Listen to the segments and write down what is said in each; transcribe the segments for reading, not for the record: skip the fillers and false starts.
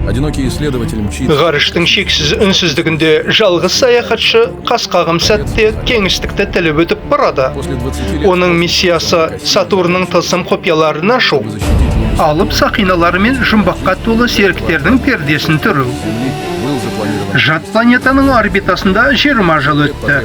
Одинокий исследователь мчится. Ғарыштың шексіз үнсіздігінде жалғыз саяхатшы қасқағым сәтте кеңістікті тіліп өтіп барады. Оның миссиясы Сатурнның тылсым құпияларын ашу, алып сақиналары мен жұмбаққа толы серіктердің пердесін түру. Жат планетаның орбитасында 20 жыл өтті.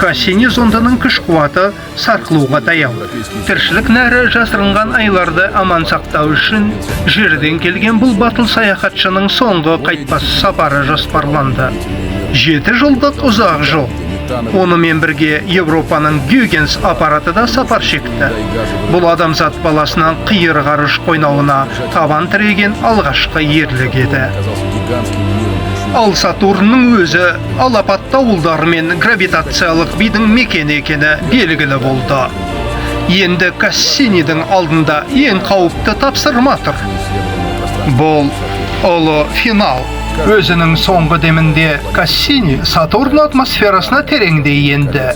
Кассини зондының күш қуаты сарқылуға таяу. Тіршілік нәрі жасырынған айларды аман сақтау үшін жерден келген бұл батыл саяхатшының соңғы қайтпас сапары жоспарланды. 7 жылдық ұзақ жол. Онымен бірге Европаның Гюгенс аппараты да сапар шекті. Бұл адамзат баласынан қиыр ғарыш қойнауына табан тіреген алғашқы ерлік еді. Ал Сатурнның өзі алапатты ауылдар мен гравитациялық бидің мекені екені белгілі болды. Енді Кассинидің алдында ең қауіпті тапсырма тұр. Бұл ұлы финал. Өзінің соңғы демінде Кассини Сатурн атмосферасына тереңдей енді.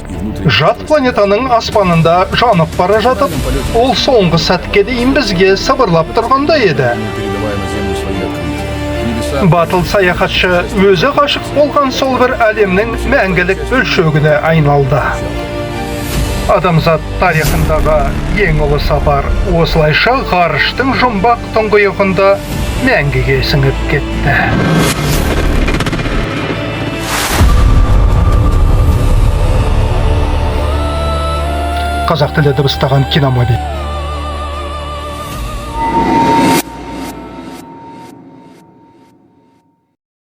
Жат планетаның аспанында жанып бара жатып, ол соңғы сәтке дейін бізге сыбырлап тұрғанда еді. Батыл саяхатшы өзі ғашық болған сол бір әлемнің мәңгілік өлшегіне айналды. Адамзат тарихындағы ең ұлы сапар осылайша ғарыштың жұмбақ тұңғиығында мәңгіге сіңіп кетті. Қазақ тілі дыбыстаған Киномобиль.